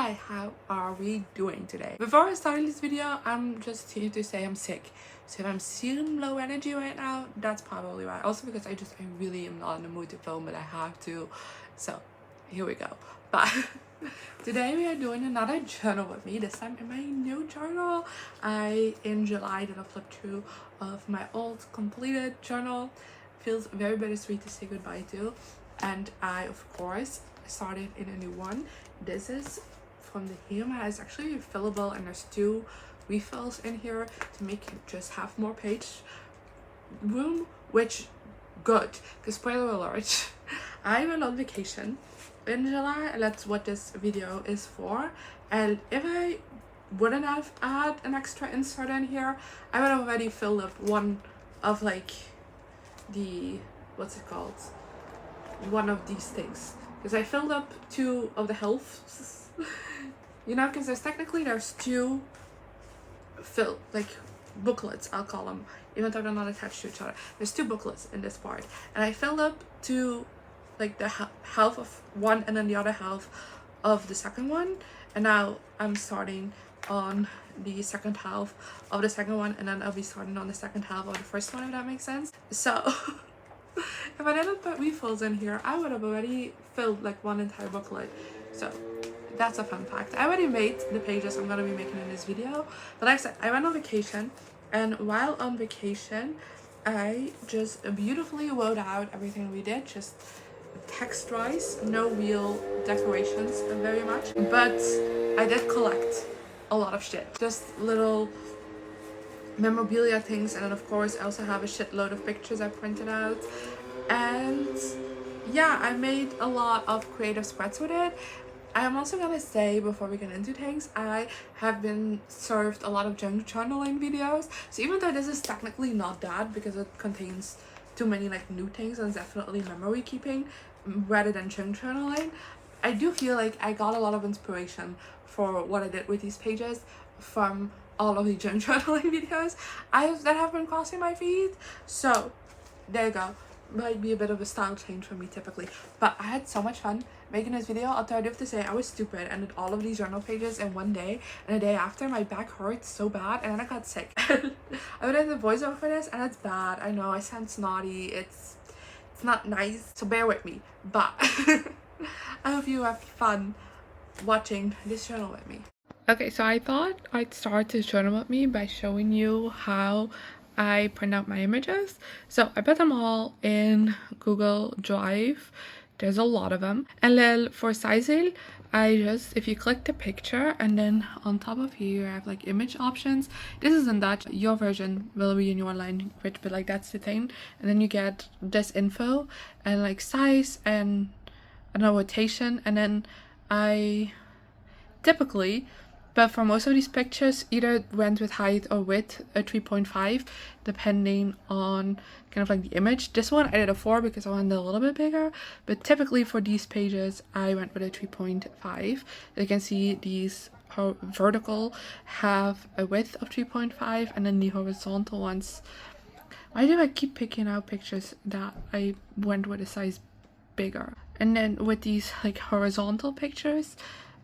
Hi, how are we doing today? Before I start this video, I'm just here to say I'm sick. So if I'm seeing low energy right now, that's probably why. Also because I really am not in the mood to film, but I have to. So here we go. But today we are doing another journal with me, this time in my new journal. In July did a flip through of my old completed journal. Feels very bittersweet to say goodbye to. And I, of course, started in a new one. This is from the Hema. It's actually fillable and there's 2 refills in here to make it just have more page room, which good, because spoiler alert, I went on vacation in July and that's what this video is for. And if I wouldn't have had an extra insert in here, I would have already filled up one of like the, what's it called, one of these things, because I filled up 2 of the health you know, because there's 2 booklets, I'll call them, even though they're not attached to each other. There's 2 booklets in this part, and I filled up 2, like the half of one and then the other half of the second one, and now I'm starting on the second half of the second one, and then I'll be starting on the second half of the first one, if that makes sense. So if I didn't put refills in here, I would have already filled like one entire booklet. So that's a fun fact. I already made the pages I'm gonna be making in this video, but like I said, I went on vacation, and while on vacation I just beautifully wrote out everything we did, just text wise, no real decorations very much, but I did collect a lot of shit, just little memorabilia things, and then of course I also have a shitload of pictures I printed out. And yeah, I made a lot of creative spreads with it. I'm also gonna say, before we get into things, I have been served a lot of junk journaling videos. So even though this is technically not that, because it contains too many like new things and it's definitely memory keeping rather than junk journaling, I do feel like I got a lot of inspiration for what I did with these pages from all of the junk journaling videos that have been crossing my feed. So there you go. Might be a bit of a style change for me typically, but I had so much fun making this video. Although I do have to say I was stupid and did all of these journal pages in one day, and the day after my back hurt so bad and then I got sick. I would have the voiceover for this and it's bad. I know I sound snotty, it's not nice, so bear with me, but I hope you have fun watching this journal with me. Okay, so I thought I'd start this journal with me by showing you how I print out my images. So I put them all in Google Drive. There's a lot of them. And then for sizing, if you click the picture and then on top of here I have like image options. This isn't Dutch, your version will be in your language, but like that's the thing. And then you get this info and like size and a rotation, and then I typically, but for most of these pictures, either went with height or width a 3.5, depending on kind of like the image. This one I did a 4 because I wanted a little bit bigger, but typically for these pages I went with a 3.5. You can see these vertical have a width of 3.5, and then the horizontal ones, why do I keep picking out pictures that I went with a size bigger? And then with these like horizontal pictures,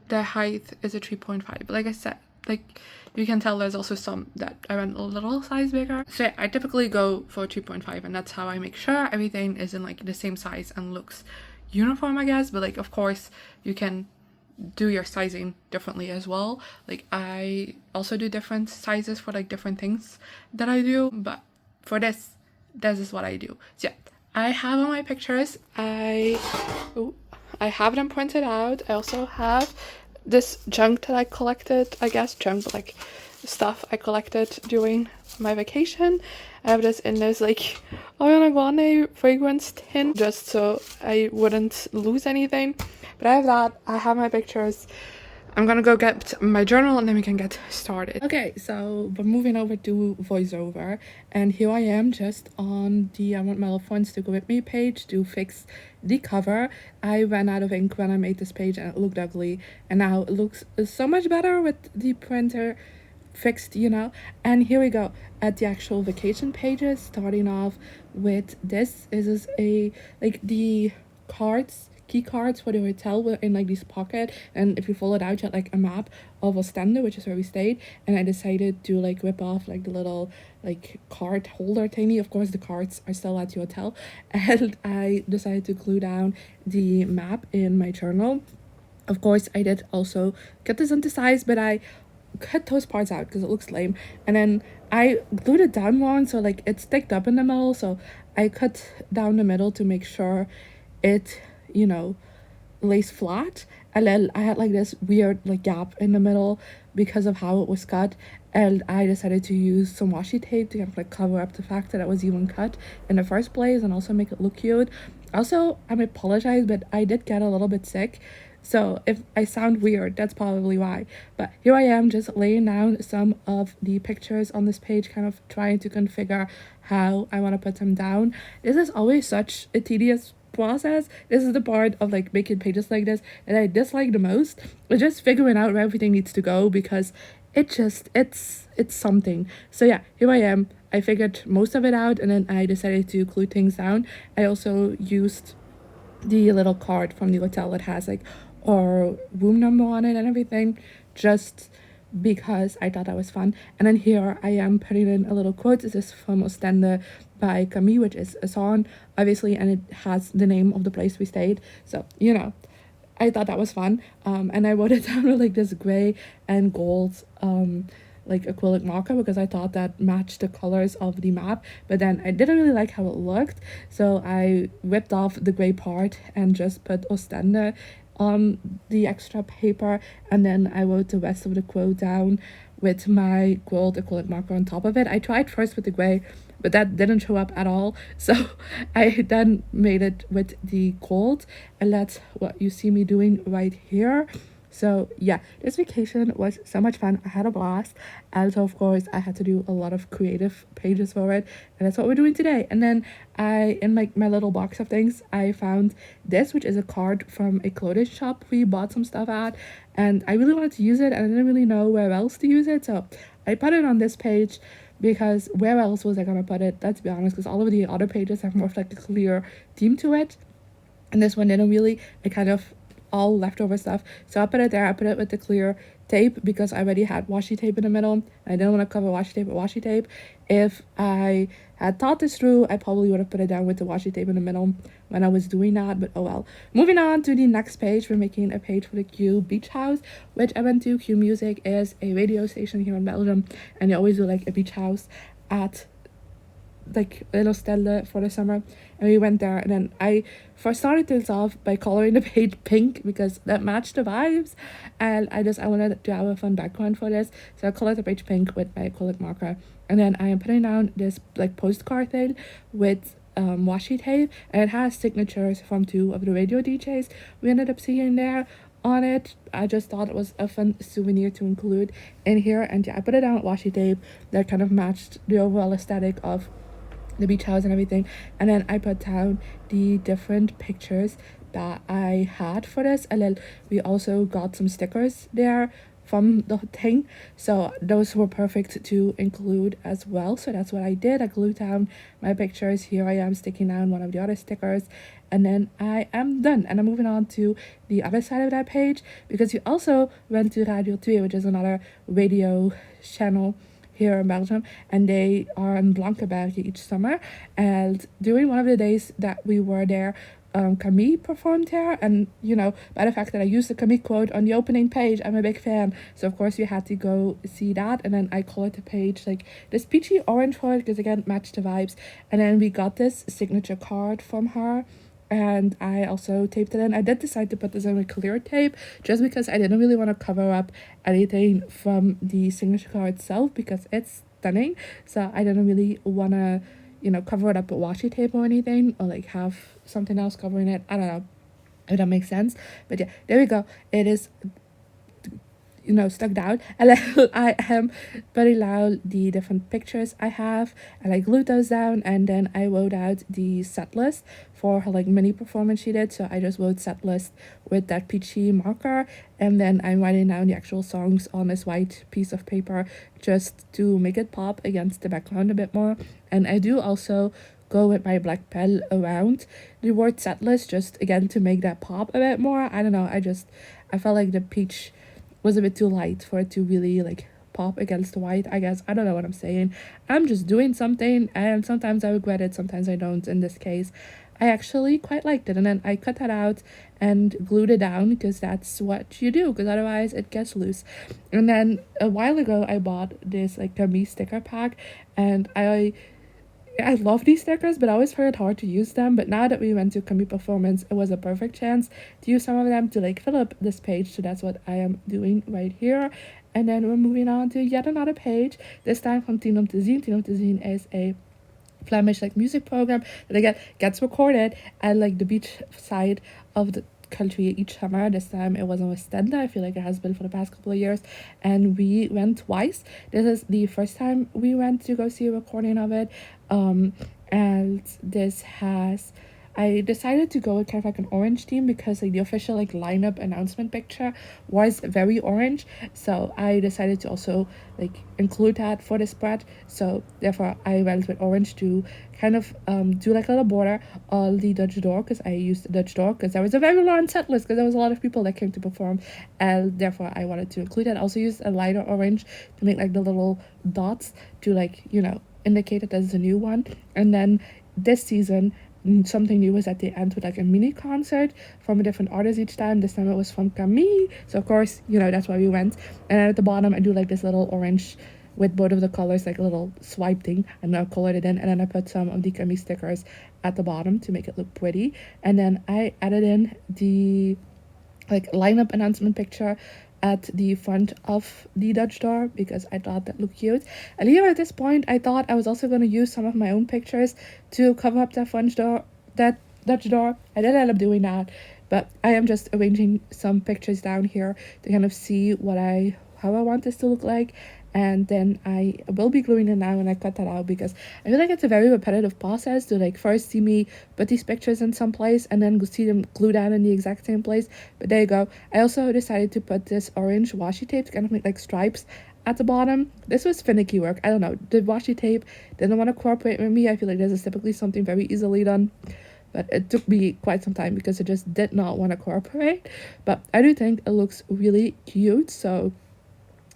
the height is a 3.5. But like I said, like you can tell there's also some that I went a little size bigger. So yeah, I typically go for 3.5, and that's how I make sure everything is in like the same size and looks uniform, I guess. But like of course you can do your sizing differently as well. Like I also do different sizes for like different things that I do, but for this is what I do. So yeah, I have all my pictures. I have them printed out. I also have this junk that I collected, I guess junk, but like stuff I collected during my vacation. I have this in this like Ariana Grande fragrance tin, just so I wouldn't lose anything. But I have that. I have my pictures. I'm gonna go get my journal and then we can get started. Okay, so we're moving over to voiceover, and here I am just on the I Want My Loved Ones to Go With Me page to fix the cover. I ran out of ink when I made this page and it looked ugly, and now it looks so much better with the printer fixed, you know. And here we go at the actual vacation pages, starting off with this. This is a like the cards key cards for the hotel were in like this pocket, and if you fold it out you had like a map of Ostende, which is where we stayed. And I decided to like rip off like the little like card holder thingy. Of course the cards are still at the hotel. And I decided to glue down the map in my journal. Of course I did also cut this into size, but I cut those parts out because it looks lame. And then I glued it down one, so like it's sticked up in the middle, so I cut down the middle to make sure it, you know, lays flat. And then I had like this weird like gap in the middle because of how it was cut. And I decided to use some washi tape to kind of like cover up the fact that it was even cut in the first place and also make it look cute. Also, I apologize, but I did get a little bit sick, so if I sound weird, that's probably why. But here I am just laying down some of the pictures on this page, kind of trying to configure how I want to put them down. This is always such a tedious process. This is the part of like making pages like this that I dislike the most. It's just figuring out where everything needs to go, because it's something. So yeah, here I am. I figured most of it out, and then I decided to glue things down. I also used the little card from the hotel that has like our room number on it and everything, just because I thought that was fun. And then here I am putting in a little quote. This is from Ostende by Camille, which is a song, obviously, and it has the name of the place we stayed. So, you know, I thought that was fun. And I wrote it down with like this gray and gold like acrylic marker, because I thought that matched the colors of the map. But then I didn't really like how it looked, so I ripped off the gray part and just put Ostende on the extra paper, and then I wrote the rest of the quote down with my gold acrylic marker on top of it. I tried first with the gray, but that didn't show up at all, so I then made it with the gold, and that's what you see me doing right here. So yeah, this vacation was so much fun. I had a blast. And so of course I had to do a lot of creative pages for it. And that's what we're doing today. And then in my little box of things, I found this, which is a card from a clothing shop we bought some stuff at. And I really wanted to use it, and I didn't really know where else to use it. So I put it on this page, because where else was I gonna put it? Let's be honest, because all of the other pages have more of like a clear theme to it. And this one didn't really. It kind of all leftover stuff, so I put it there. I put it with the clear tape because I already had washi tape in the middle. I didn't want to cover washi tape with washi tape. If I had thought this through, I probably would have put it down with the washi tape in the middle when I was doing that, but oh well. Moving on to the next page, we're making a page for the Q Beach House, which I went to. Q Music is a radio station here in Belgium, and they always do like a beach house at like little Stella for the summer, and we went there. And then I first started this off by coloring the page pink because that matched the vibes, and I wanted to have a fun background for this, so I colored the page pink with my acrylic marker. And then I am putting down this like postcard thing with washi tape, and it has signatures from 2 of the radio DJs we ended up seeing there on it. I just thought it was a fun souvenir to include in here. And yeah, I put it down with washi tape that kind of matched the overall aesthetic of the beach house and everything. And then I put down the different pictures that I had for this, and then we also got some stickers there from the thing, so those were perfect to include as well. So that's what I did. I glued down my pictures. Here I am sticking down one of the other stickers, and then I am done. And I'm moving on to the other side of that page, because we also went to Radio 2, which is another radio channel here in Belgium, and they are in Blankenberge each summer. And during one of the days that we were there, Camille performed there, and you know, by the fact that I used the Camille quote on the opening page, I'm a big fan, so of course we had to go see that. And then I colored the page like this peachy orange for it, because again it matched the vibes. And then we got this signature card from her, and I also taped it in. I did decide to put this in with clear tape just because I didn't really want to cover up anything from the signature card itself, because it's stunning. So I didn't really want to, you know, cover it up with washi tape or anything, or like have something else covering it. I don't know if that makes sense, but yeah, there we go. It is, you know, stuck down. And then I am putting out the different pictures I have, and I glued those down. And then I wrote out the set list for her like mini performance she did. So I just wrote set list with that peachy marker, and then I'm writing down the actual songs on this white piece of paper just to make it pop against the background a bit more. And I do also go with my black pen around the word settlers just again to make that pop a bit more. I don't know, I felt like the peach was a bit too light for it to really like pop against the white, I guess. I don't know what I'm saying. I'm just doing something and sometimes I regret it, sometimes I don't. In this case, I actually quite liked it, and then I cut that out and glued it down because that's what you do, because otherwise it gets loose. And then a while ago I bought this like gummy sticker pack, and I love these stickers, but I always find it hard to use them. But now that we went to Gummy Performance, it was a perfect chance to use some of them to like fill up this page. So that's what I am doing right here. And then we're moving on to yet another page, this time from Tien Om Te Zien. Tien Om Te Zien is a Flemish like music program that again gets recorded at like the beach side of the country each summer. This time it was in Ostende. I feel like it has been for the past couple of years, and we went twice. This is the first time we went to go see a recording of it, and this has I decided to go with kind of like an orange theme because like the official like lineup announcement picture was very orange, so I decided to also like include that for the spread. So therefore I went with orange to kind of do like a little border on the Dutch door, because I used the Dutch door because there was a very long set list, because there was a lot of people that came to perform, and therefore I wanted to include that. I also used a lighter orange to make like the little dots to like, you know, indicate that there's a new one. And then this season something new was at the end with like a mini concert from a different artist each time. This time it was from Camille, so of course, you know, that's why we went. And then at the bottom I do like this little orange with both of the colors, like a little swipe thing, and now colored it in, and then I put some of the Camille stickers at the bottom to make it look pretty. And then I added in the like lineup announcement picture at the front of the Dutch door because I thought that looked cute. And here at this point I thought I was also going to use some of my own pictures to cover up that front door, that Dutch door. I did end up doing that, but I am just arranging some pictures down here to kind of see how I want this to look like. And then I will be gluing it now when I cut that out, because I feel like it's a very repetitive process to like first see me put these pictures in some place and then see them glue down in the exact same place. But there you go. I also decided to put this orange washi tape to kind of make like stripes at the bottom. This was finicky work. I don't know. The washi tape didn't want to cooperate with me. I feel like this is typically something very easily done, but it took me quite some time because it just did not want to cooperate. But I do think it looks really cute, so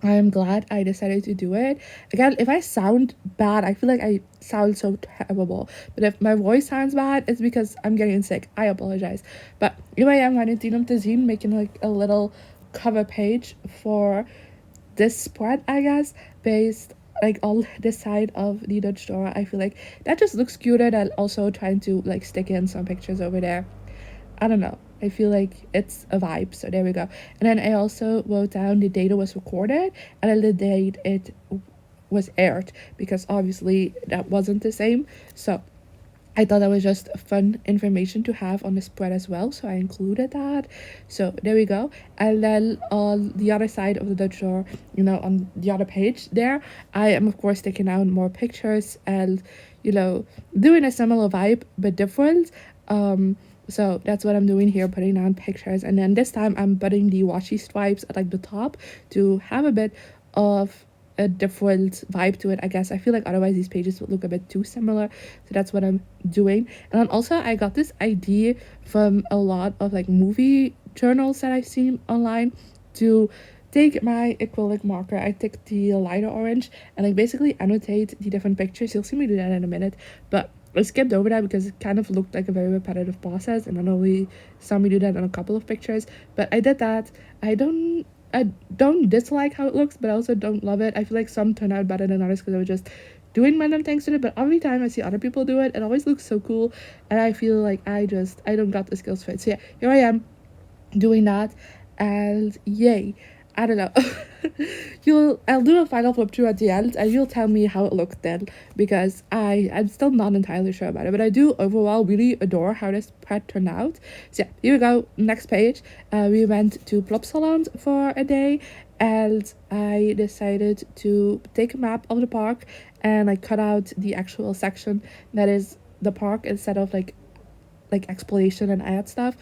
I'm glad I decided to do it. Again, if I sound bad, I feel like I sound so terrible. But if my voice sounds bad, it's because I'm getting sick. I apologize. But here I am running Tien Om Te Zien, making like a little cover page for this spread, I guess, based like on this side of the Dutch door. I feel like that just looks cuter than also trying to like stick in some pictures over there. I don't know. I feel like it's a vibe. So there we go. And then I also wrote down the date it was recorded and then the date it was aired, because obviously that wasn't the same. So I thought that was just fun information to have on the spread as well, so I included that. So there we go. And then on the other side of the Dutch door, you know, on the other page there, I am of course taking out more pictures and, you know, doing a similar vibe but different. So that's what I'm doing here, putting down pictures. And then this time I'm putting the washi stripes at like the top to have a bit of a different vibe to it, I guess. I feel like otherwise these pages would look a bit too similar. So that's what I'm doing. And then also I got this idea from a lot of like movie journals that I've seen online to take my acrylic marker. I take the lighter orange and like basically annotate the different pictures. You'll see me do that in a minute. But I skipped over that because it kind of looked like a very repetitive process, and I know we saw me do that on a couple of pictures, but I did that. I don't dislike how it looks, but I also don't love it. I feel like some turn out better than others because I was just doing random things to it, but every time I see other people do it, it always looks so cool, and I feel like I don't got the skills for it. So yeah, here I am doing that, and yay. I don't know. I'll do a final flip through at the end and you'll tell me how it looked then, because I'm still not entirely sure about it, but I do overall really adore how this spread turned out. So yeah, here we go. Next page. We went to Plopsaland for a day, and I decided to take a map of the park and I cut out the actual section that is the park instead of like explanation and add stuff,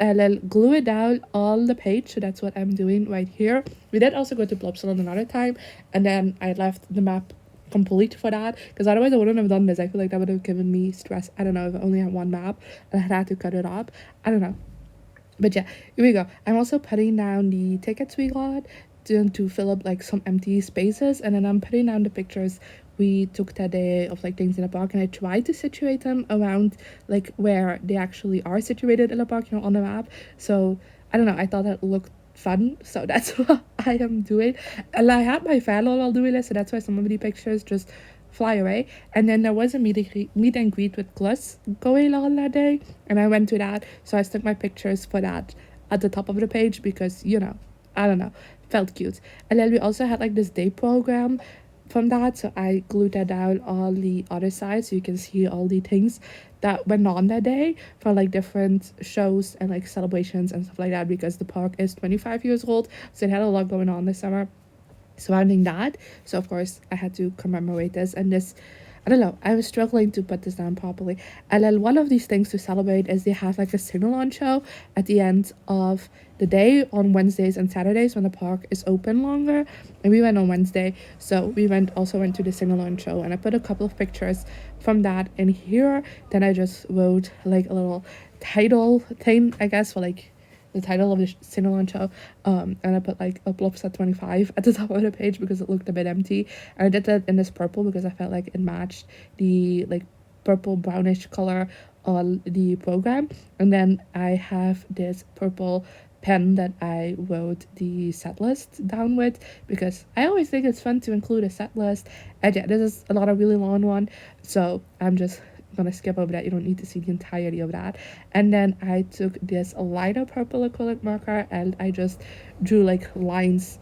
and then glue it down on the page. So that's what I'm doing right here. We did also go to Plopsaland another time, and then I left the map complete for that, because otherwise I wouldn't have done this. I feel like that would have given me stress. I don't know, if I only had one map and I had to cut it up. I don't know. But yeah, here we go. I'm also putting down the tickets we got to fill up like some empty spaces, and then I'm putting down the pictures we took that day of like things in the park, and I tried to situate them around like where they actually are situated in the park, you know, on the map. So I don't know, I thought that looked fun, so that's what I am doing. And I had my fan on while doing this, so that's why some of the pictures just fly away. And then there was a meet and greet with Glus going on that day, and I went to that, so I stuck my pictures for that at the top of the page because, you know, I don't know, felt cute. And then we also had like this day program from that, so I glued that down on the other side so you can see all the things that went on that day for like different shows and like celebrations and stuff like that, because the park is 25 years old, so it had a lot going on this summer surrounding that. So of course I had to commemorate this, and this, I don't know, I was struggling to put this down properly. And then one of these things to celebrate is they have like a sing-along show at the end of the day on Wednesdays and Saturdays when the park is open longer. And we went on Wednesday, so we went to the sing-along show, and I put a couple of pictures from that in here. Then I just wrote like a little title thing, I guess, for like the title of the sing-along show, and I put like a Blobset 25 at the top of the page because it looked a bit empty, and I did that in this purple because I felt like it matched the like purple brownish color on the program. And then I have this purple pen that I wrote the set list down with, because I always think it's fun to include a set list. And yeah, this is a lot of really long one, so I'm just gonna skip over that. You don't need to see the entirety of that. And then I took this lighter purple acrylic marker and I just drew like lines,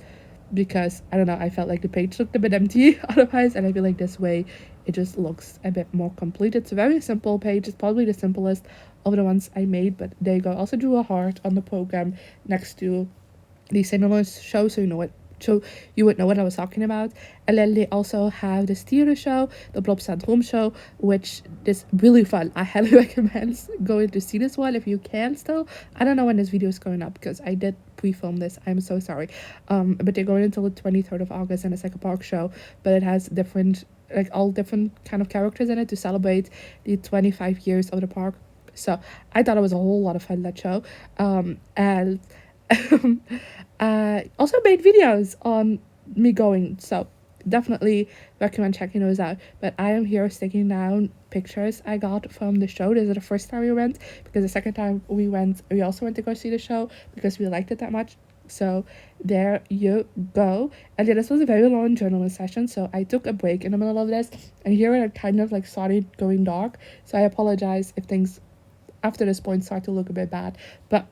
because I don't know, I felt like the page looked a bit empty otherwise, and I feel like this way it just looks a bit more complete. It's a very simple page. It's probably the simplest of the ones I made, but there you go. I also drew a heart on the program next to the cinema show, so you would know what I was talking about. And then they also have this theater show, the Blobset Home show, which is really fun. I highly recommend going to see this one if you can still. I don't know when this video is going up because I did pre-film this. I'm so sorry. But they're going until the 23rd of August, and it's like a park show, but it has different, like all different kind of characters in it to celebrate the 25 years of the park. So I thought it was a whole lot of fun, that show. And I also made videos on me going, so definitely recommend checking those out. But I am here sticking down pictures I got from the show. This is the first time we went, because the second time we went, we also went to go see the show because we liked it that much. So there you go. And yeah, this was a very long journaling session, so I took a break in the middle of this, and here it kind of like started going dark, so I apologize if things after this point start to look a bit bad. But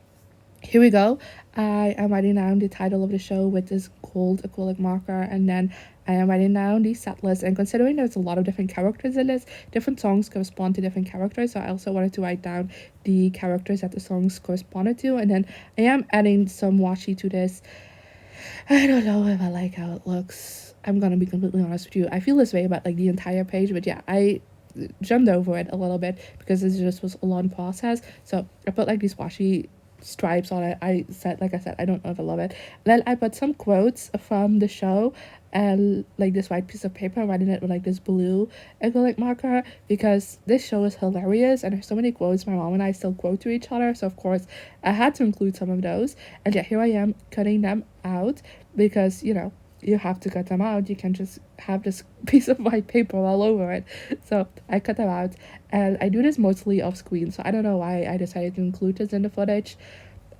here we go. I am writing down the title of the show with this gold acrylic marker, and then I am writing down the set list. And considering there's a lot of different characters in this, different songs correspond to different characters, so I also wanted to write down the characters that the songs corresponded to. And then I am adding some washi to this. I don't know if I like how it looks. I'm gonna be completely honest with you. I feel this way about like the entire page, but yeah, I jumped over it a little bit because this just was a long process. So I put like these washi stripes on it. I said, like I said, I don't know if I love it. Then I put some quotes from the show and like this white piece of paper, writing it with like this blue acrylic marker, because this show is hilarious and there's so many quotes my mom and I still quote to each other, so of course I had to include some of those. And yeah, here I am cutting them out, because you know, you have to cut them out. You can just have this piece of white paper all over it. So I cut them out, and I do this mostly off screen, so I don't know why I decided to include this in the footage.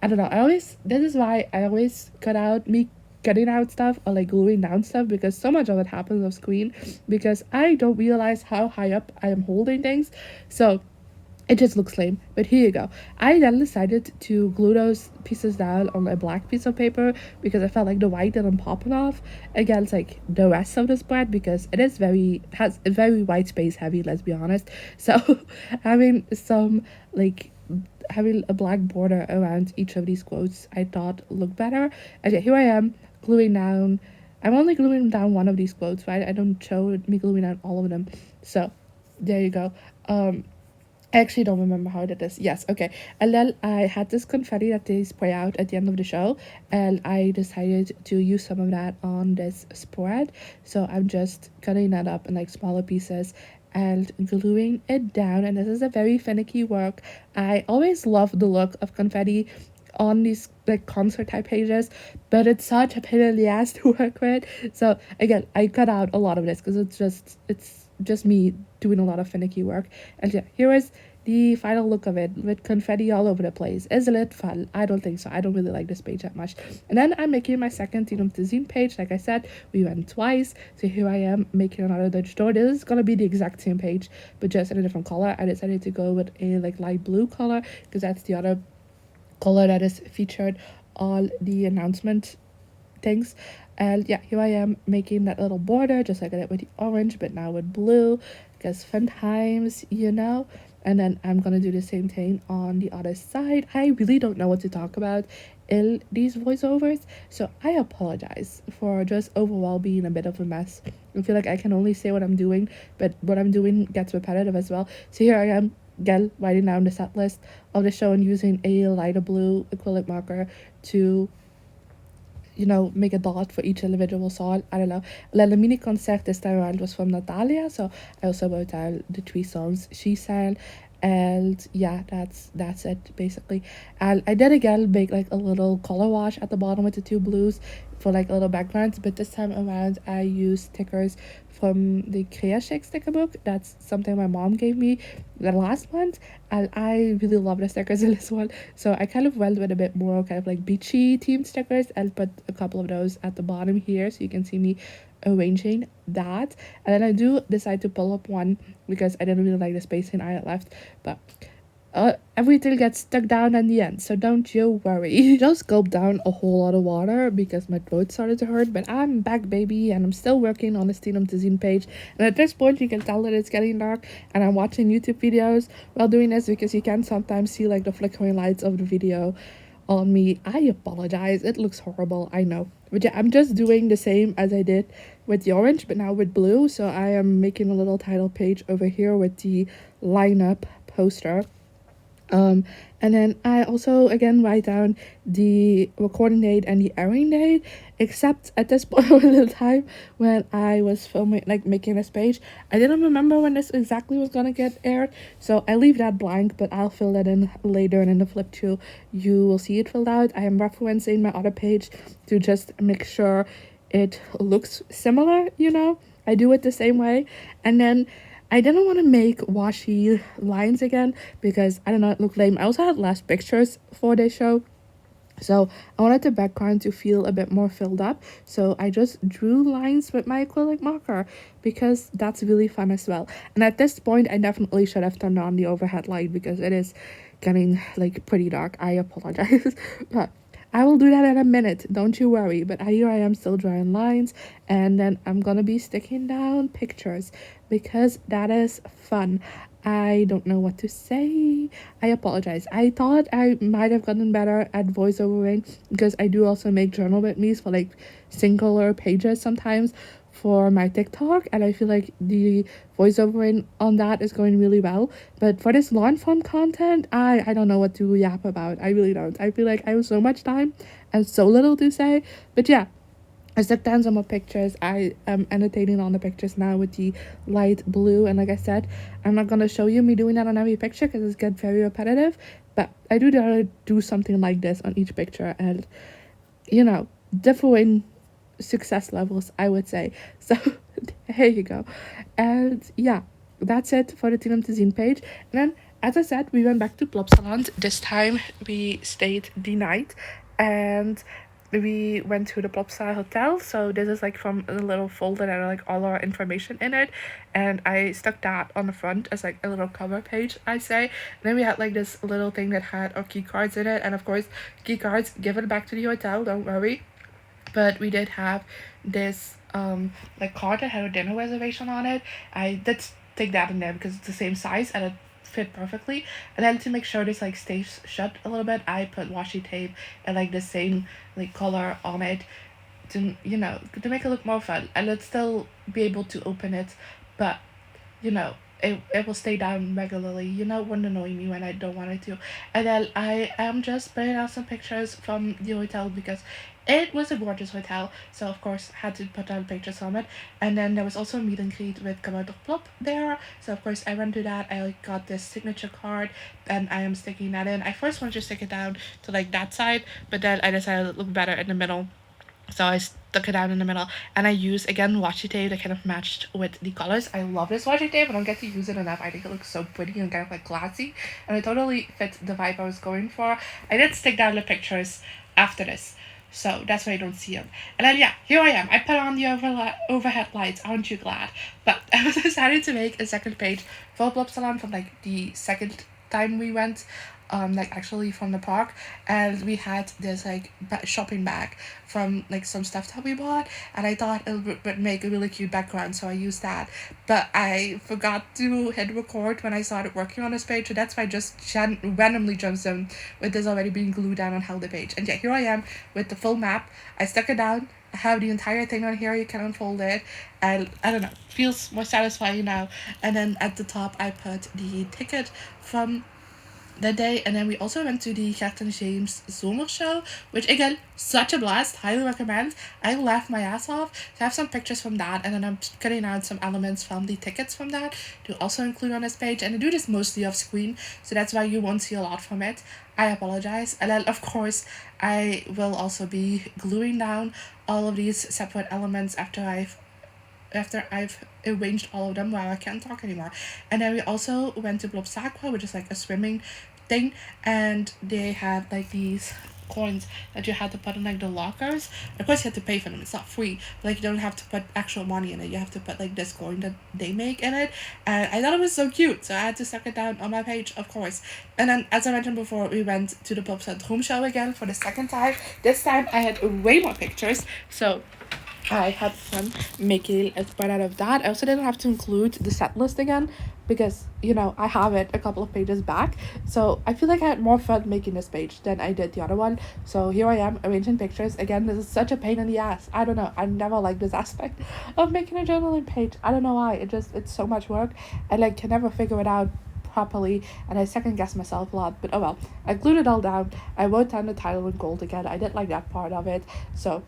I don't know, this is why I always cut out me cutting out stuff or like gluing down stuff, because so much of it happens off screen because I don't realize how high up I am holding things. So it just looks lame, but here you go. I then decided to glue those pieces down on a black piece of paper because I felt like the white didn't pop enough against like the rest of the spread, because it is has a very white space heavy, let's be honest. So having some like having a black border around each of these quotes I thought looked better. And yeah, here I am gluing down. I'm only gluing down one of these quotes, right? I don't show me gluing down all of them. So there you go. I actually don't remember how I did this. Yes, okay. And then I had this confetti that they spray out at the end of the show, and I decided to use some of that on this spread. So I'm just cutting that up in like smaller pieces and gluing it down. And this is a very finicky work. I always love the look of confetti on these like concert type pages, but it's such a pain in the ass to work with. So again, I cut out a lot of this because it's just me doing a lot of finicky work. And yeah, here is the final look of it with confetti all over the place. Is it fun? I don't think so. I don't really like this page that much. And then I'm making my second Teen of the Zine page. Like I said, we went twice. So here I am making another Dutch door. This is gonna be the exact same page, but just in a different color. I decided to go with a like light blue color because that's the other color that is featured on the announcement things. And yeah, here I am making that little border just like I did with the orange, but now with blue because fun times, you know. And then I'm gonna do the same thing on the other side. I really don't know what to talk about in these voiceovers, so I apologize for just overall being a bit of a mess. I feel like I can only say what I'm doing, but what I'm doing gets repetitive as well. So here I am again writing down the set list of the show and using a lighter blue acrylic marker to make a dot for each individual song. I don't know. Then the mini concert this time around was from Natalia, so I also wrote down the 3 songs she sang. And yeah, that's it basically. And I did again make like a little color wash at the bottom with the 2 blues for like little backgrounds, but this time around I used stickers from the Crea Shake sticker book. That's something my mom gave me the last month, and I really love the stickers in this one. So I kind of went with a bit more kind of like beachy themed stickers and put a couple of those at the bottom here so you can see me arranging that. And then I do decide to pull up one because I didn't really like the spacing I had left, but everything gets stuck down in the end, so don't you worry. Just gulp down a whole lot of water because my throat started to hurt, but I'm back, baby, and I'm still working on the Steam Dizine page. And at this point, you can tell that it's getting dark, and I'm watching YouTube videos while doing this because you can sometimes see like the flickering lights of the video on me. I apologize, it looks horrible, I know. But yeah, I'm just doing the same as I did with the orange, but now with blue. So I am making a little title page over here with the lineup poster. um, and then I also again write down the recording date and the airing date, except at this point of the time when I was filming, like making this page, I didn't remember when this exactly was gonna get aired, so I leave that blank, but I'll fill that in later, and in the flip through, you will see it filled out. I am referencing my other page to just make sure it looks similar, I do it the same way, and then I didn't want to make washy lines again because I don't know, it looked lame. I also had less pictures for this show, so I wanted the background to feel a bit more filled up. So I just drew lines with my acrylic marker because that's really fun as well. And at this point, I definitely should have turned on the overhead light because it is getting like pretty dark. I apologize, but I will do that in a minute, don't you worry. But here I am still drawing lines, and then I'm gonna be sticking down pictures because that is fun. I don't know what to say. I apologize. I thought I might have gotten better at voiceovering because I do also make journal with me's for like singular pages sometimes for my TikTok, and I feel like the voiceovering on that is going really well. But for this long form content, I don't know what to yap about. I really don't. I feel like I have so much time and so little to say. But yeah, I took down some more pictures. I am annotating on the pictures now with the light blue, and like I said, I'm not gonna show you me doing that on every picture because it's get very repetitive. But I do something like this on each picture, and differing success levels, I would say. So here you go. And yeah, that's it for the Tinam Tazine page. And then, as I said, we went back to Plopsaland. This time we stayed the night, and we went to the Plopsa Hotel. So this is like from a little folder that had like all our information in it, and I stuck that on the front as like a little cover page, I say. And then we had like this little thing that had our key cards in it, and of course key cards, give it back to the hotel, don't worry. But we did have this like card that had a dinner reservation on it. I did take that in there because it's the same size and it fit perfectly. And then to make sure this like stays shut a little bit, I put washi tape and like the same like color on it to to make it look more fun, and let's still be able to open it, but it will stay down regularly. Wouldn't annoy me when I don't want it to. And then I am just putting out some pictures from the hotel because it was a gorgeous hotel. So of course had to put down pictures from it. And then there was also a meet and greet with Commander Plop there. So of course I went to that. I got this signature card and I am sticking that in. I first wanted to stick it down to like that side, but then I decided it looked better in the middle, so I stuck it out in the middle, and I used again washi tape that kind of matched with the colors. I love this washi tape. I don't get to use it enough. I think it looks so pretty and kind of like glassy, and it totally fit the vibe I was going for. I did stick down the pictures after this, so that's why I don't see them. And then yeah, here I am. I put on the overhead lights. Aren't you glad? But I was decided to make a second page for Blupsalon from like the second time we went, like actually from the park, and we had this like shopping bag from like some stuff that we bought, and I thought it would make a really cute background, so I used that. But I forgot to hit record when I started working on this page, so that's why I just randomly jumps in with this already being glued down on how the page. And yeah, here I am with the full map. I stuck it down. I have the entire thing on here. You can unfold it, and I don't know, feels more satisfying now. And then at the top, I put the ticket from that day, and then we also went to the Gert and James Zomer show, which again, such a blast, highly recommend. I laughed my ass off. So I have some pictures from that, and then I'm cutting out some elements from the tickets from that to also include on this page, and I do this mostly off screen, so that's why you won't see a lot from it. I apologize. And then of course I will also be gluing down all of these separate elements after I've arranged all of them. Wow, I can't talk anymore. And then we also went to Blobsaqua, which is like a swimming thing, and they had like these coins that you had to put in like the lockers. Of course, you have to pay for them. It's not free. But, like you don't have to put actual money in it. You have to put like this coin that they make in it. And I thought it was so cute, so I had to stuck it down on my page, of course. And then, as I mentioned before, we went to the Pop Room show again for the second time. This time, I had way more pictures. So I had fun making a spread out of that. I also didn't have to include the set list again because, I have it a couple of pages back. So I feel like I had more fun making this page than I did the other one. So here I am arranging pictures. Again, this is such a pain in the ass. I don't know. I never liked this aspect of making a journaling page. I don't know why. It's so much work. I like can never figure it out properly, and I second guess myself a lot, but oh well. I glued it all down. I wrote down the title in gold again. I did like that part of it. So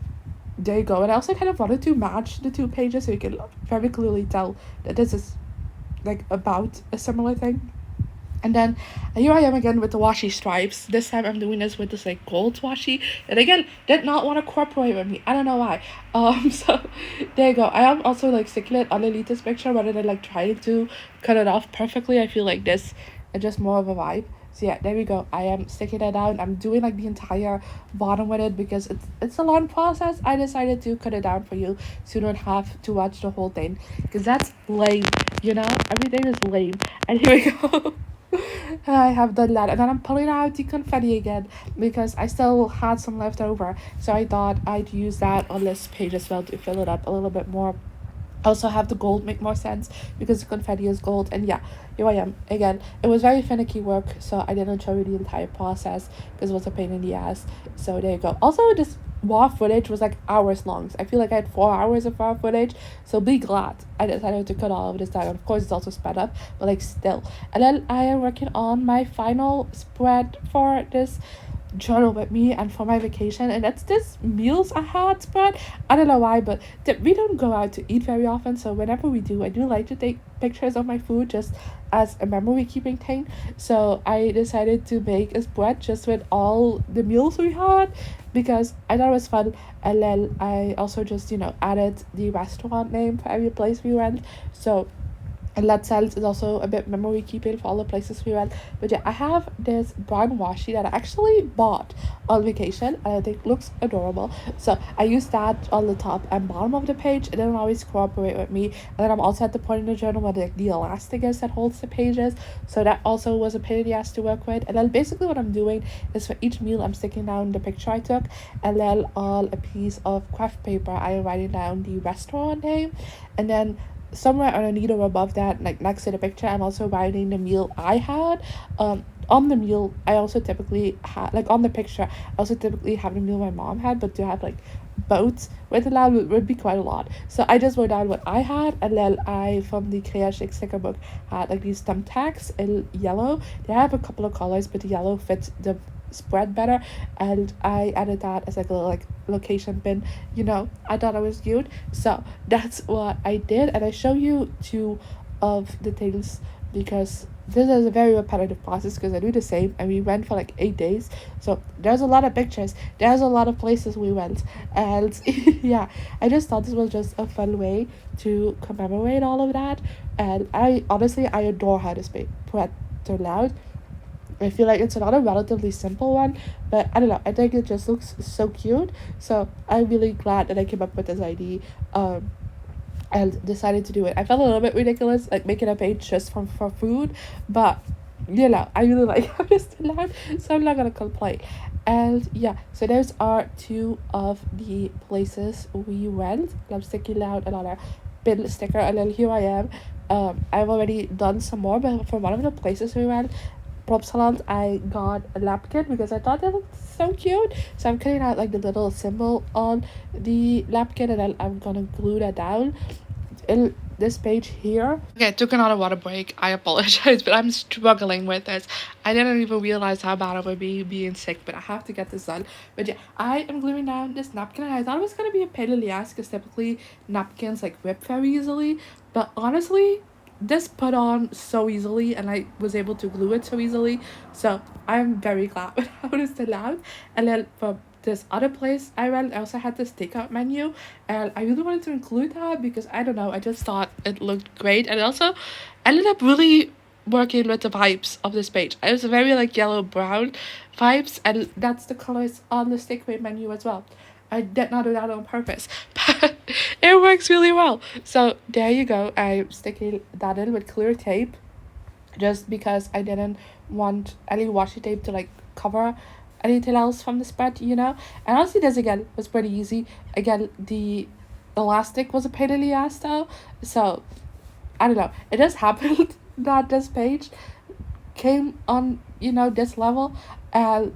there you go. And I also kind of wanted to match the two pages so you can very clearly tell that this is like about a similar thing. And then here I am again with the washi stripes. This time I'm doing this with this like gold washi. And again, did not want to cooperate with me. I don't know why. So there you go. I am also like sticking it underneath this picture rather than like trying to cut it off perfectly. I feel like this is just more of a vibe. So yeah, there we go. I am sticking it down. I'm doing like the entire bottom with it because it's a long process. I decided to cut it down for you so you don't have to watch the whole thing because that's lame, Everything is lame. And here we go. I have done that, and then I'm pulling out the confetti again because I still had some left over, so I thought I'd use that on this page as well to fill it up a little bit more. Also have the gold make more sense because the confetti is gold. And yeah, here I am again. It was very finicky work, so I didn't show you the entire process because it was a pain in the ass. So there you go. Also, this raw footage was like hours long. So I feel like I had 4 hours of raw footage, so be glad I decided to cut all of this down. Of course, it's also sped up, but like still. And then I am working on my final spread for this journal with me and for my vacation, and that's this meals I had spread. I don't know why, but we don't go out to eat very often, so whenever we do, I do like to take pictures of my food just as a memory keeping thing. So I decided to make a spread just with all the meals we had because I thought it was fun. And then I also just added the restaurant name for every place we went, so and that sense is also a bit memory keeping for all the places we went. But yeah, I have this brown washi that I actually bought on vacation and I think looks adorable. So I use that on the top and bottom of the page. It didn't always cooperate with me. And then I'm also at the point in the journal where the elastic is that holds the pages. So that also was a pain in the ass to work with. And then basically what I'm doing is for each meal I'm sticking down the picture I took, and then on a piece of craft paper I am writing down the restaurant name, and then somewhere underneath or above that, like next to the picture, I'm also writing the meal I had. On the meal I also typically have, like on the picture I also typically have the meal my mom had, but to have like both with the loud would be quite a lot. So I just wrote down what I had, and then I from the Creatic sticker book had like these thumbtacks in yellow. They have a couple of colors, but the yellow fits the spread better, and I added that as like a little like location pin. I thought it was cute, so that's what I did, and I show you two of the things because this is a very repetitive process because I do the same, and we went for like 8 days, so there's a lot of pictures, there's a lot of places we went, and yeah, I just thought this was just a fun way to commemorate all of that. And I honestly I adore how this spread turned out. I feel like it's another relatively simple one, but I don't know, I think it just looks so cute, so I'm really glad that I came up with this idea and decided to do it. I felt a little bit ridiculous like making a page just for food, but I really like how this turned out, so I'm not gonna complain. And yeah, so those are two of the places we went. I'm sticking out another pin sticker, and then here I am. I've already done some more, but for one of the places we went, Plum Salons, I got a napkin because I thought they looked so cute. So I'm cutting out like the little symbol on the napkin, and then I'm gonna glue that down in this page here. Okay, I took another water break. I apologize, but I'm struggling with this. I didn't even realize how bad I would be being sick, but I have to get this done. But yeah, I am gluing down this napkin, and I thought it was gonna be a pain in the ass because typically napkins like rip very easily, but honestly this put on so easily, and I was able to glue it so easily, so I'm very glad with how this turned out. And then for this other place I went, I also had this takeout menu, and I really wanted to include that because I don't know, I just thought it looked great, and also ended up really working with the vibes of this page. It was very like yellow brown vibes, and that's the colors on the takeaway menu as well. I did not do that on purpose, but it works really well. So there you go. I'm sticking that in with clear tape just because I didn't want any washi tape to like cover anything else from the spread, And honestly, this again was pretty easy. Again, the elastic was a pain in the ass though. So I don't know. It just happened that this page came on, this level, and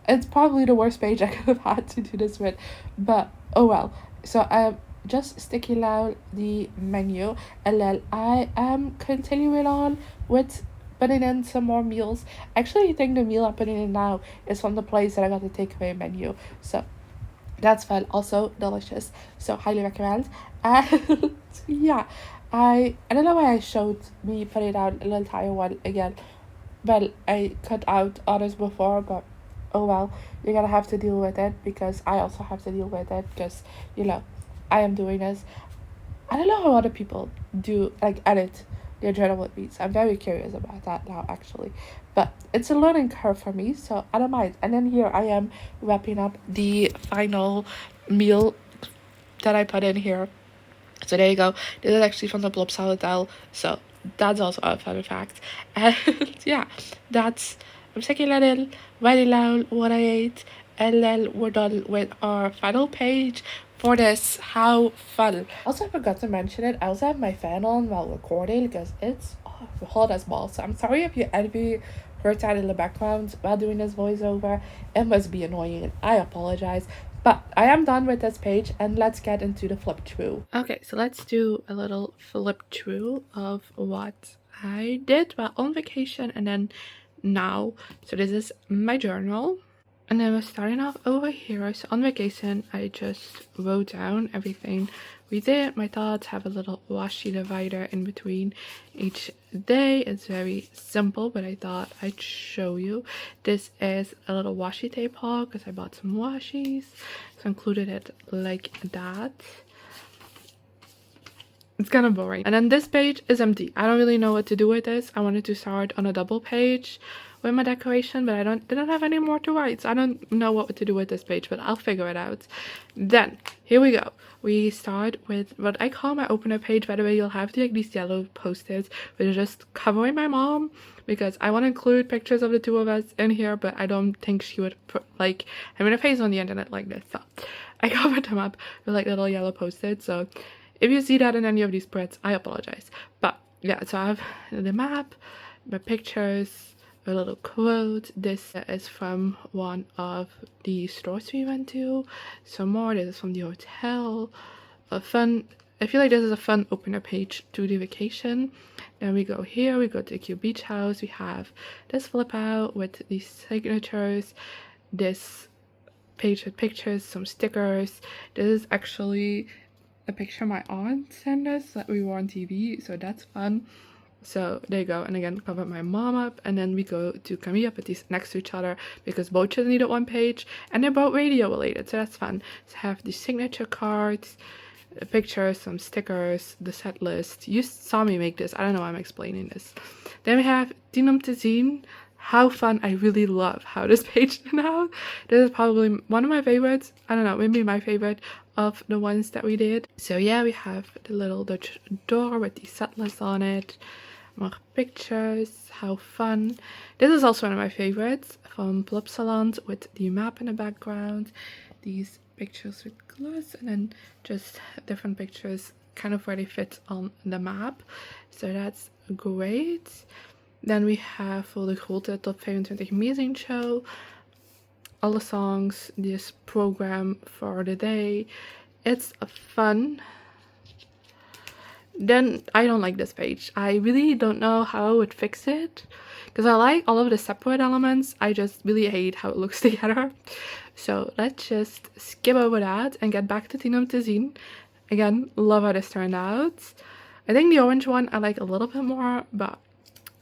it's probably the worst page I could have had to do this with, but oh well. So I'm just sticking out the menu, and then I am continuing on with putting in some more meals. Actually, I think the meal I'm putting in now is from the place that I got the takeaway menu, so that's fun, also delicious, so highly recommend. And yeah, I don't know why I showed me putting out an entire one again. Well, I cut out others before, but oh well, you're gonna have to deal with it because I also have to deal with it because, I am doing this. I don't know how other people do, like, edit their journal with me. So I'm very curious about that now, actually. But it's a learning curve for me, so I don't mind. And then here I am wrapping up the final meal that I put in here. So there you go. This is actually from the Blobs Hotel, so that's also a fun fact. And yeah, I'm taking that in, writing down what I ate, and then we're done with our final page for this. How fun. Also, I forgot to mention it, I also have my fan on while recording because it's hot as balls. So I'm sorry if you envy heard that in the background while doing this voiceover. It must be annoying. I apologize. But I am done with this page, and let's get into the flip through. Okay, so let's do a little flip through of what I did while on vacation and then now. So this is my journal. And then we're starting off over here. So on vacation, I just wrote down everything we did. My thoughts, have a little washi divider in between each day. It's very simple, but I thought I'd show you. This is a little washi tape haul because I bought some washis. So I included it like that. It's kind of boring. And then this page is empty. I don't really know what to do with this. I wanted to start on a double page with my decoration, but I didn't have any more to write, so I don't know what to do with this page, but I'll figure it out. Then here we go. We start with what I call my opener page. By the way, you'll have like these yellow post-its which are just covering my mom because I want to include pictures of the two of us in here, but I don't think she would like having a face on the internet like this, so I covered them up with like little yellow post-its. So if you see that in any of these spreads, I apologize. But yeah, so I have the map, my pictures, a little quote. This is from one of the stores we went to. Some more. This is from the hotel. A fun. I feel like this is a fun opener page to the vacation. Then we go here. We go to Q Beach House. We have this flip out with these signatures. This page with pictures, some stickers. This is actually a picture my aunt sent us that we were on TV, so that's fun. So there you go. And again, covered my mom up, and then we go to Camilla, put these next to each other because both just needed one page, and they're both radio related, so that's fun. So I have the signature cards, pictures, some stickers, the set list. You saw me make this. I don't know why I'm explaining this. Then we have Tien om te zien. How fun. I really love how this page turned out. This is probably one of my favorites. I don't know, maybe my favorite of the ones that we did. So yeah, we have the little Dutch door with the set list on it. More pictures. How fun. This is also one of my favorites from Plopsaland with the map in the background. These pictures with gloss, and then just different pictures kind of where they fit on the map. So that's great. Then we have Voor de Grote Top 25 Amazing Show. Alle songs, this program for the day. It's fun. Then I don't like this page. I really don't know how I would fix it, because I like all of the separate elements. I just really hate how it looks together. So let's just skip over that and get back to Tien om te zien. Again, love how this turned out. I think the orange one I like a little bit more, but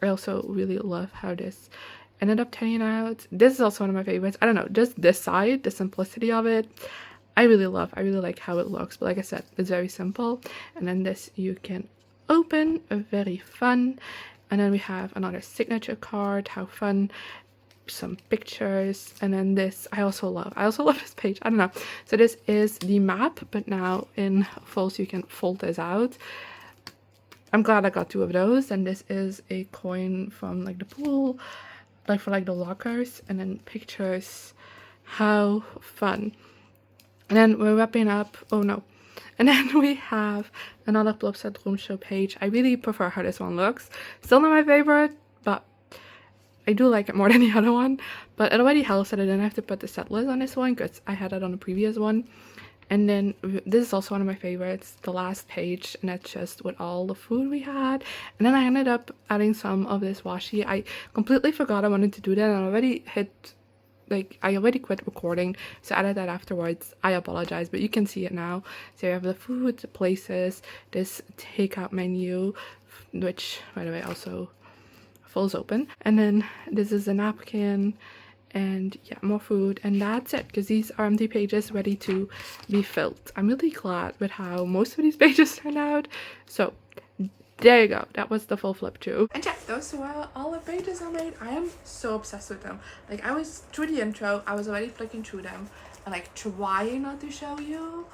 I also really love how this ended up turning out. This is also one of my favorites. I don't know, just this side, the simplicity of it, I really love. I really like how it looks, but like I said, it's very simple. And then this you can open, very fun. And then we have another signature card, how fun, some pictures, and then this I also love this page. I don't know. So this is the map, but now in full, so you can fold this out. I'm glad I got two of those. And this is a coin from like the pool, like for like the lockers, and then pictures. How fun. And then we're wrapping up. Oh no. And then we have another Plopsa Room Show page. I really prefer how this one looks. Still not my favorite, but I do like it more than the other one. But it already helps that I didn't have to put the set list on this one, because I had it on the previous one. And then this is also one of my favorites, the last page, and that's just with all the food we had. And then I ended up adding some of this washi. I completely forgot I wanted to do that, and I already quit recording, so I added that afterwards. I apologize, but you can see it now. So you have the food, the places, this takeout menu, which by the way also folds open, and then this is a napkin, and yeah, more food, and that's it, because these are empty pages ready to be filled. I'm really glad with how most of these pages turned out. So there you go, that was the full flip through. And yeah, those were all the pages I made. I am so obsessed with them. Like, I was through the intro, I was already flicking through them and like trying not to show you,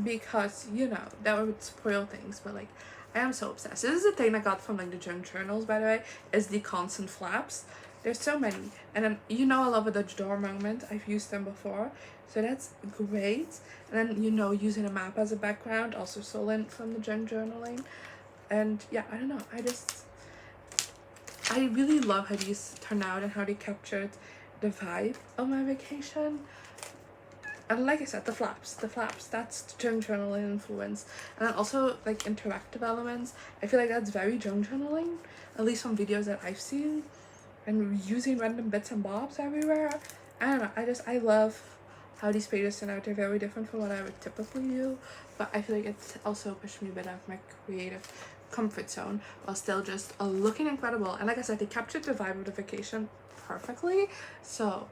because you know that would spoil things, but like I am so obsessed. This is the thing I got from like the junk journals, by the way, is the constant flaps. There's so many. And then, you know, I love a Dutch door moment. I've used them before, so that's great. And then, you know, using a map as a background, also stolen from the junk journaling. And yeah, I don't know, I really love how these turned out and how they captured the vibe of my vacation. And like I said, the flaps, that's the junk journaling influence. And then also like interactive elements, I feel like that's very junk journaling, at least from videos that I've seen. And using random bits and bobs everywhere. I don't know, I love how these pages turn out. They're very different from what I would typically do, but I feel like it's also pushed me a bit out of my creative comfort zone while still just looking incredible. And like I said, they captured the vibe of the vacation perfectly, so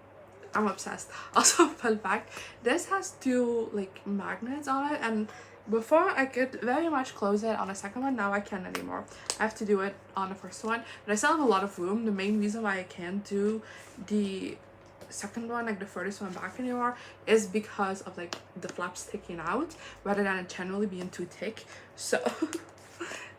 I'm obsessed. Also, fun fact, this has two like magnets on it, and before I could very much close it on the second one, now I can't anymore. I have to do it on the first one, but I still have a lot of room. The main reason why I can't do the second one, like the furthest one back anymore, is because of like the flaps sticking out rather than it generally being too thick. So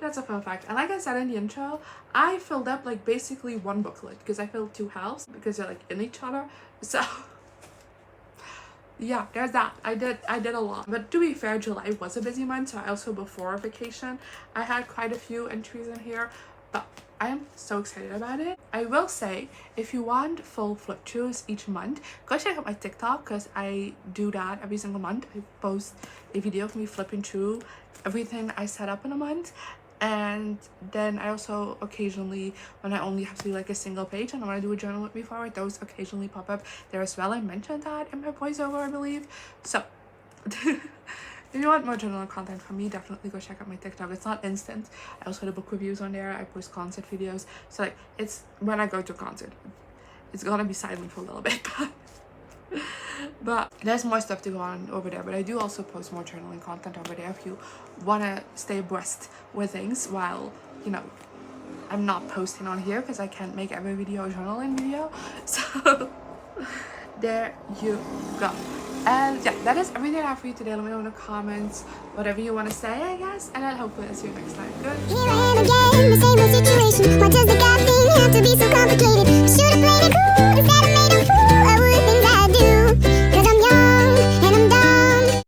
that's a fun fact. And like I said in the intro, I filled up like basically one booklet, because I filled two halves because they're like in each other. So yeah, there's that. I did a lot. But to be fair, July was a busy month, so I also, before vacation, I had quite a few entries in here, but I am so excited about it. I will say, if you want full flip throughs each month, go check out my TikTok because I do that every single month. I post a video of me flipping through everything I set up in a month. And then I also occasionally, when I only have to do like a single page and I want to do a journal with me forward, those occasionally pop up there as well. I mentioned that in my voiceover, I believe. So if you want more journaling content from me, definitely go check out my TikTok. It's not instant. I also do book reviews on there. I post concert videos. So like, it's when I go to a concert, it's gonna be silent for a little bit, but there's more stuff to go on over there. But I do also post more journaling content over there if you want to stay abreast with things while, you know, I'm not posting on here because I can't make every video a journaling video. So there you go. And yeah, that is everything I have for you today. Let me know in the comments whatever you want to say, I guess, and I'll hopefully see you next time. Good. Here I am again, the same old situation. What does the God